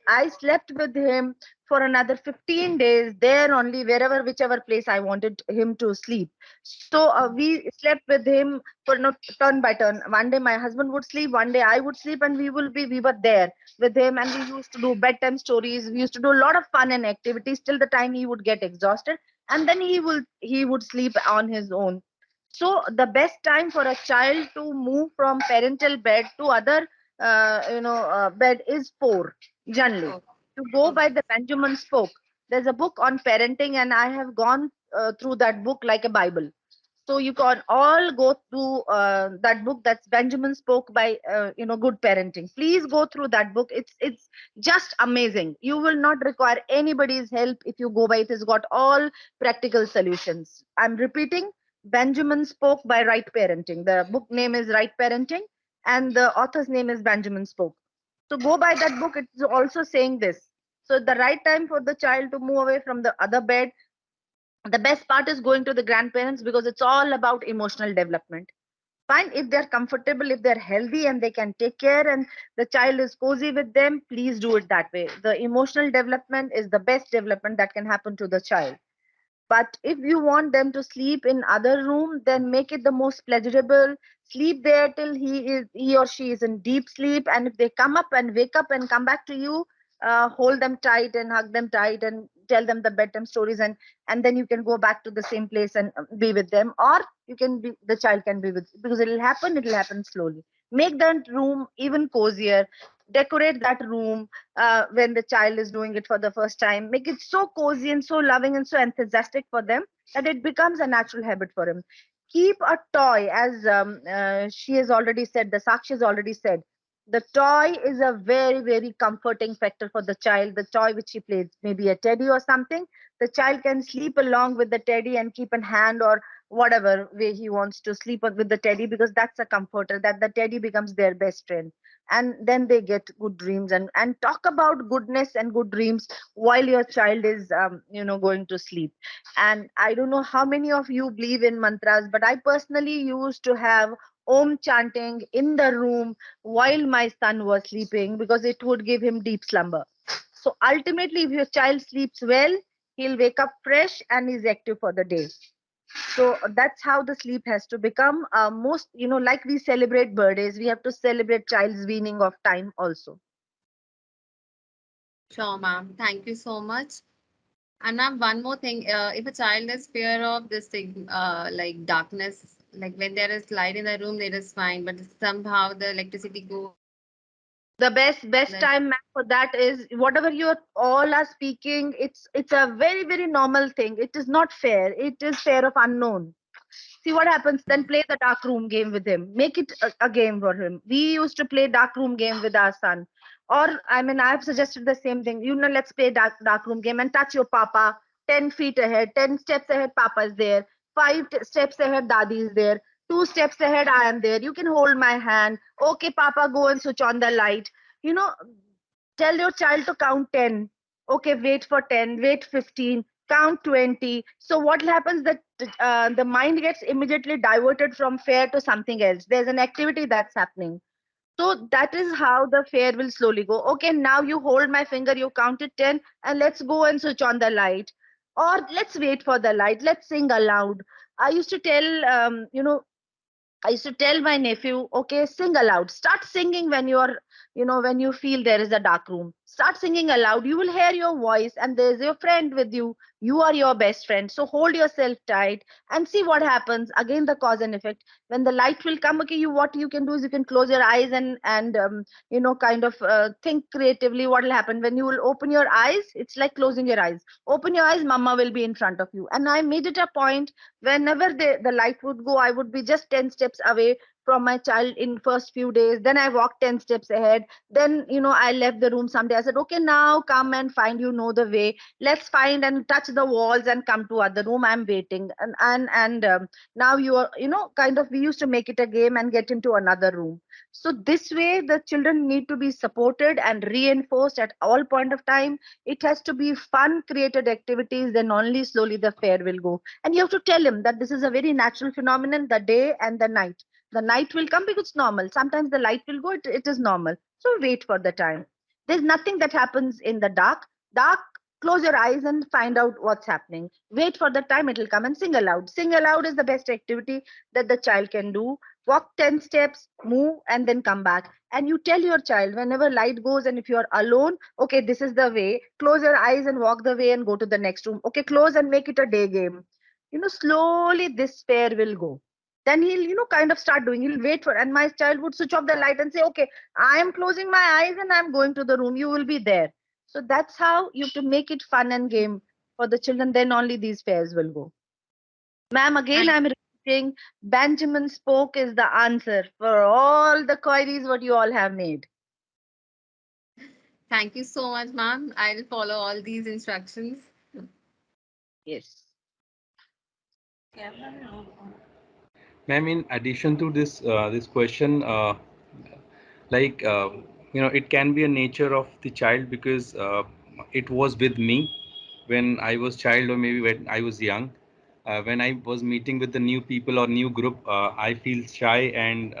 I slept with him for another 15 days there only, wherever, whichever place I wanted him to sleep. So we slept with him for no turn by turn. One day my husband would sleep, one day I would sleep, and we were there with him, and we used to do bedtime stories. We used to do a lot of fun and activities till the time he would get exhausted, and then he would sleep on his own. So the best time for a child to move from parental bed to other bed is 4 generally. Oh, To go by okay. the Benjamin spoke. There's a book on parenting, and I have gone through that book like a Bible. So you can all go through that book. That's Benjamin spoke by good parenting. Please go through that book. It's just amazing. You will not require anybody's help if you go by it. It's got all practical solutions. I'm repeating. Benjamin spoke by Right Parenting. The book name is Right Parenting, and the author's name is Benjamin Spoke. So go by that book. It's also saying this. So the right time for the child to move away from the other bed. The best part is going to the grandparents, because it's all about emotional development. Fine, if they're comfortable, if they're healthy and they can take care, and the child is cozy with them, please do it that way. The emotional development is the best development that can happen to the child. But if you want them to sleep in other room, then make it the most pleasurable. Sleep there till he or she is in deep sleep. And if they come up and wake up and come back to you, hold them tight and hug them tight and tell them the bedtime stories, and then you can go back to the same place and be with them, or you can be the child can be with, because it'll happen slowly. Make that room even cozier. Decorate that room when the child is doing it for the first time. Make it so cozy and so loving and so enthusiastic for them that it becomes a natural habit for him. Keep a toy, as she has already said, the Sakshi has already said. The toy is a very, very comforting factor for the child. The toy which he plays, maybe a teddy or something, the child can sleep along with the teddy and keep in hand, or whatever way he wants to sleep with the teddy, because that's a comforter, that the teddy becomes their best friend. And then they get good dreams, and talk about goodness and good dreams while your child is going to sleep. And I don't know how many of you believe in mantras, but I personally used to have om chanting in the room while my son was sleeping, because it would give him deep slumber. So ultimately, if your child sleeps well, he'll wake up fresh and is active for the day. So that's how the sleep has to become most, like we celebrate birthdays, we have to celebrate child's weaning of time also. Sure, ma'am. Thank you so much. And ma'am, one more thing. If a child has fear of this thing, like darkness, like when there is light in the room, it is fine. But somehow the electricity goes, The best then time, ma'am, for that is whatever you all are speaking. It's a very, very normal thing. It is not fair. It is fear of unknown. See what happens, then play the dark room game with him. Make it a game for him. We used to play dark room game with our son. Or I mean, I've suggested the same thing. Let's play dark room game and touch your papa 10 feet ahead, 10 steps ahead, papa is there, 5 steps ahead, daddy is there, 2 steps ahead, I am there. You can hold my hand. Okay, papa, go and switch on the light. You know, Tell your child to count 10. Okay, wait for 10, wait 15, count 20. So what happens that the mind gets immediately diverted from fear to something else. There's an activity that's happening. So that is how the fear will slowly go. Okay, now you hold my finger, you counted 10, and let's go and switch on the light. Or let's wait for the light, let's sing aloud. I used to tell, I used to tell my nephew, okay, sing aloud. Start singing when when you feel there is a dark room. Start singing aloud. You will hear your voice, and there's your friend with you. You are your best friend. So hold yourself tight and see what happens. Again, the cause and effect. When the light will come, okay, what you can do is you can close your eyes and kind of think creatively. What will happen when you will open your eyes? It's like closing your eyes. Open your eyes, mama will be in front of you. And I made it a point, whenever the light would go, I would be just 10 steps away from my child in first few days, then I walked 10 steps ahead, then I left the room someday. I said, okay, now come and find, the way, let's find and touch the walls and come to other room, I'm waiting. And now you are, kind of, we used to make it a game and get into another room. So this way the children need to be supported and reinforced at all point of time. It has to be fun created activities, then only slowly the fear will go. And you have to tell him that this is a very natural phenomenon, the day and the night. The night will come because it's normal. Sometimes the light will go, it is normal. So wait for the time. There's nothing that happens in the dark. Dark, close your eyes and find out what's happening. Wait for the time, it will come, and sing aloud. Sing aloud is the best activity that the child can do. Walk 10 steps, move, and then come back. And you tell your child whenever light goes and if you're alone, okay, this is the way. Close your eyes and walk the way and go to the next room. Okay, close and make it a day game. Slowly this fear will go. Then he'll, kind of start doing. He'll wait for, and my child would switch off the light and say, okay, I am closing my eyes and I'm going to the room. You will be there. So that's how you have to make it fun and game for the children. Then only these fears will go. Ma'am, again, Thank, I'm repeating, Benjamin spoke is the answer for all the queries what you all have made. thank you so much, ma'am. I'll follow all these instructions. Yes. Ma'am, in addition to this question, like it can be a nature of the child because it was with me when I was child or maybe when I was young. When I was meeting with the new people or new group, I feel shy, and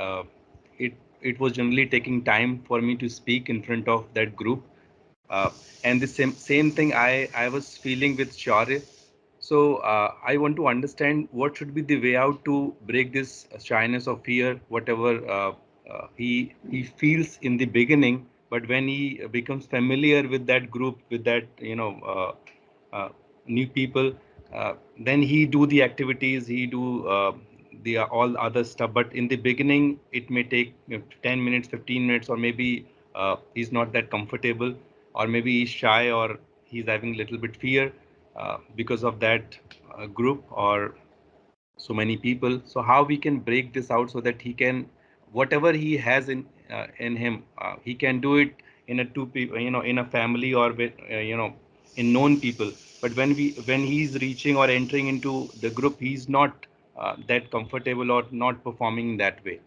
it was generally taking time for me to speak in front of that group. And the same thing I was feeling with Shaurya. So I want to understand what should be the way out to break this shyness or fear, whatever he feels in the beginning. But when he becomes familiar with that group, with that new people, then he do the activities, he do the all other stuff. But in the beginning, it may take 10 minutes, 15 minutes, or maybe he's not that comfortable, or maybe he's shy, or he's having a little bit fear because of that group or so many people. So how we can break this out so that he can, whatever he has in him, he can do it in a two people, in a family, or with in known people. But when he's reaching or entering into the group, he's not that comfortable or not performing that way.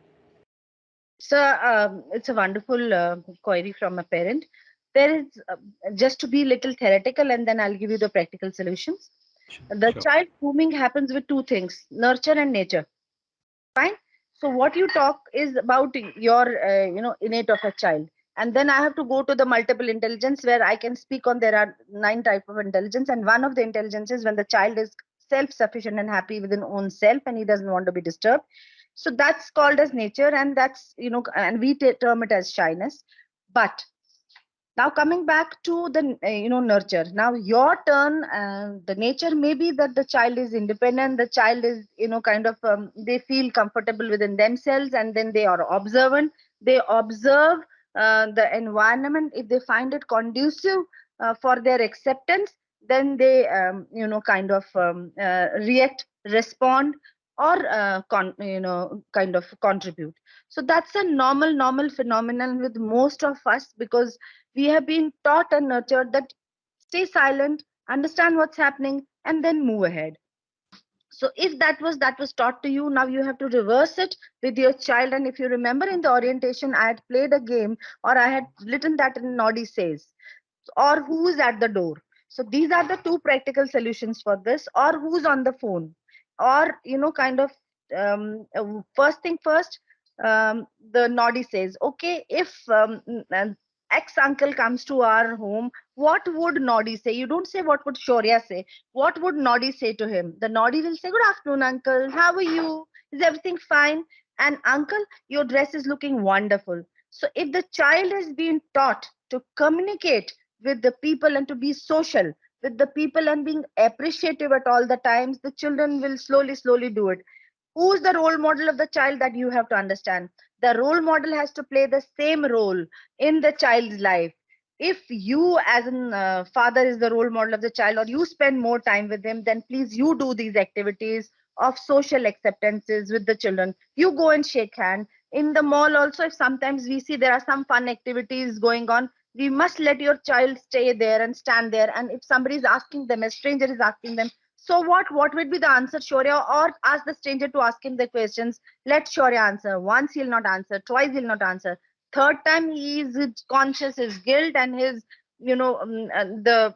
So it's a wonderful query from a parent. There is just to be little theoretical, and then I'll give you the practical solutions. The Sure. child grooming happens with two things: nurture and nature. Fine. So what you talk is about your innate of a child, and then I have to go to the multiple intelligence where I can speak on. There are 9 type of intelligence, and one of the intelligence is when the child is self-sufficient and happy within own self and he doesn't want to be disturbed. So that's called as nature, and that's, and we term it as shyness. But now coming back to the nurture. Now your turn. The nature may be that the child is independent. The child is kind of they feel comfortable within themselves, and then they are observant. They observe the environment. If they find it conducive for their acceptance, then they kind of react, respond, or kind of contribute. So that's a normal phenomenon with most of us, because we have been taught and nurtured that stay silent, understand what's happening, and then move ahead. So if that was taught to you, now you have to reverse it with your child. And if you remember, in the orientation I had played a game, or I had written that in Noddy says, or who's at the door. So these are the two practical solutions for this, or who's on the phone, or kind of first thing first. The Noddy says, okay, if ex uncle comes to our home, what would Noddy say? You don't say what would Shorya say. What would Noddy say to him? The Noddy will say, good afternoon, uncle, how are you, is everything fine? And uncle, your dress is looking wonderful. So if the child is being taught to communicate with the people and to be social with the people and being appreciative at all the times, the children will slowly do it. Who's the role model of the child? That you have to understand. The role model has to play the same role in the child's life. If you as a father is the role model of the child, or you spend more time with him, then please you do these activities. of social acceptances with the children. You go and shake hand in the mall also. If sometimes we see there are some fun activities going on, we must let your child stay there and stand there. And if somebody is asking them, a stranger is asking them, so what would be the answer, Shaurya? Or ask the stranger to ask him the questions. Let Shaurya answer. Once he'll not answer, twice he'll not answer, third time he is conscious his guilt and his, the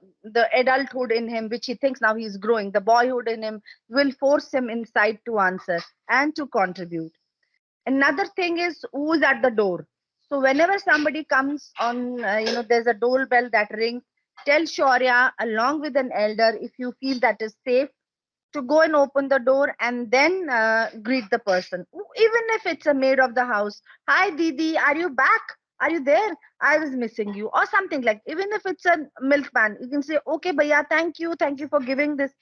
adulthood in him, which he thinks now he's growing, the boyhood in him will force him inside to answer and to contribute. Another thing is who's at the door. So whenever somebody comes on, there's a doorbell that rings, tell Shaurya along with an elder, if you feel that is safe, to go and open the door and then greet the person. Even if it's a maid of the house. Hi, Didi, are you back? Are you there? I was missing you, or something like. Even if it's a milkman, you can say, "Okay, Bhaiya, thank you for giving this."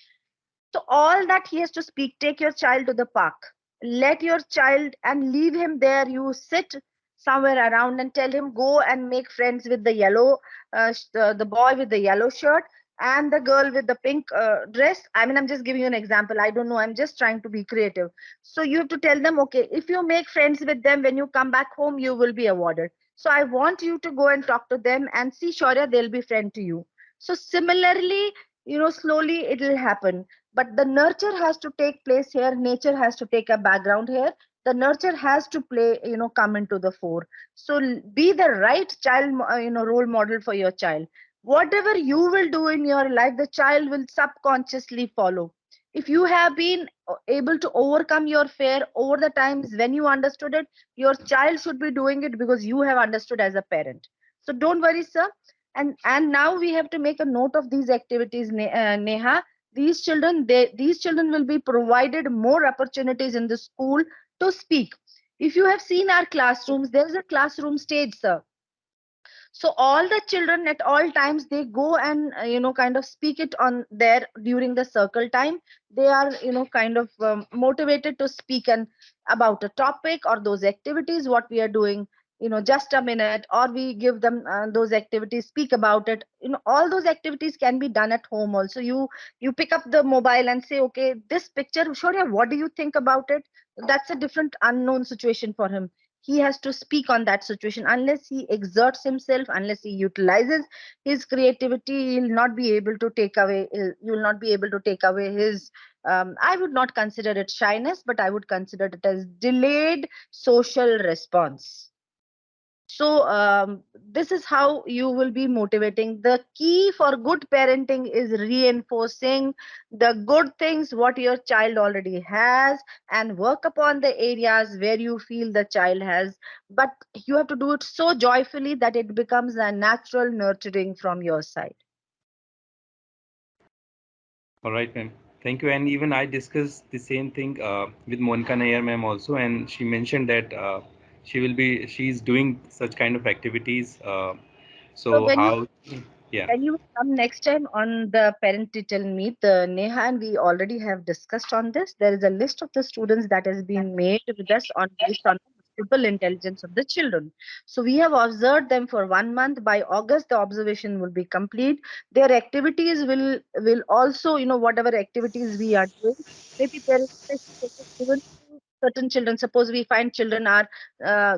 So all that he has to speak. Take your child to the park. Let your child and leave him there. You sit somewhere around and tell him go and make friends with the yellow, the boy with the yellow shirt and the girl with the pink dress. I mean, I'm just giving you an example. I don't know. I'm just trying to be creative. So you have to tell them, okay, if you make friends with them, when you come back home, you will be awarded. So I want you to go and talk to them and see, Shaurya, they'll be friend to you. So similarly, slowly it will happen, but the nurture has to take place here. Nature has to take a background here. The nurture has to play, come into the fore. So be the right child, role model for your child. Whatever you will do in your life, the child will subconsciously follow. If you have been able to overcome your fear over the times when you understood it, your child should be doing it because you have understood as a parent. So don't worry, sir. And now we have to make a note of these activities, Neha. These children will be provided more opportunities in the school to speak. If you have seen our classrooms, there is a classroom stage, sir. So all the children at all times, they go and kind of speak it on there during the circle time. They are kind of motivated to speak and about a topic or those activities what we are doing, just a minute, or we give them those activities, speak about it. All those activities can be done at home also. You pick up the mobile and say, okay, this picture, Shaurya, what do you think about it? That's a different unknown situation for him. He has to speak on that situation. Unless he exerts himself, unless he utilizes his creativity, he'll not be able to take away, you will not be able to take away his, I would not consider it shyness, but I would consider it as delayed social response. So this is how you will be motivating. The key for good parenting is reinforcing the good things what your child already has and work upon the areas where you feel the child has. But you have to do it so joyfully that it becomes a natural nurturing from your side. All right, ma'am. Thank you. And even I discussed the same thing with Monica Nair, ma'am, also, and she mentioned that she's doing such kind of activities. So So how? Yeah. when you come next time on the parent teacher meet, Neha and we already have discussed on this. There is a list of the students that has been made with us on based on the multiple intelligence of the children. So we have observed them for 1 month. By August, the observation will be complete. Their activities will also, whatever activities we are doing, maybe there is special focus given to certain children. Suppose we find children are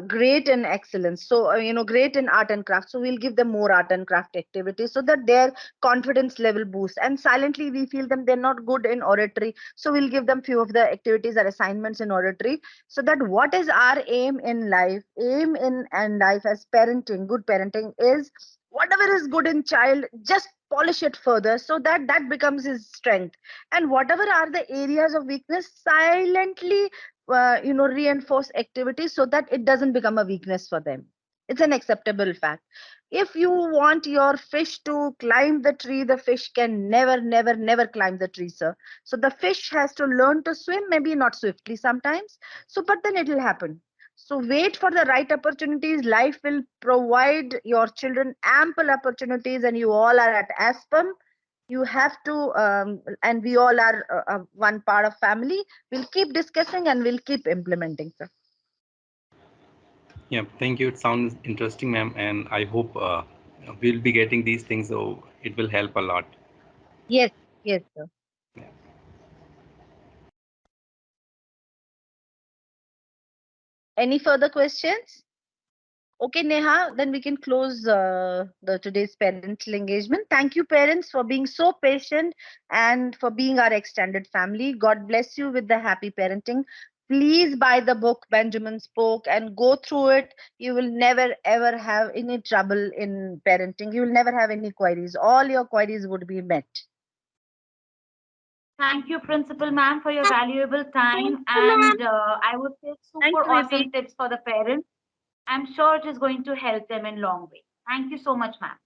great in excellence, so great in art and craft, so we'll give them more art and craft activities so that their confidence level boosts. And silently we feel them they're not good in oratory, so we'll give them few of the activities or assignments in oratory. So that what is our aim in life, aim in and life as parenting, good parenting is whatever is good in child, just polish it further so that that becomes his strength. And whatever are the areas of weakness, silently reinforce activities so that it doesn't become a weakness for them. It's an acceptable fact. If you want your fish to climb the tree, the fish can never climb the tree, sir. So the fish has to learn to swim, maybe not swiftly sometimes, so but then it will happen. So wait for the right opportunities. Life will provide your children ample opportunities, and you all are at ASPAM. You have to and we all are one part of family. We'll keep discussing and we'll keep implementing, sir. Yeah. Thank you. It sounds interesting, ma'am, and I hope we'll be getting these things, so it will help a lot. Yes, yes, sir. Yeah. Any further questions? Okay, Neha, then we can close the today's parental engagement. Thank you, parents, for being so patient and for being our extended family. God bless you with the happy parenting. Please buy the book Benjamin Spoke and go through it. You will never ever have any trouble in parenting. You will never have any queries. All your queries would be met. Thank you, Principal Ma'am, for your valuable Thank time you, ma'am. and I would say Thank super you, Ibi. awesome tips for the parents. I'm sure it is going to help them in long way. Thank you so much, ma'am.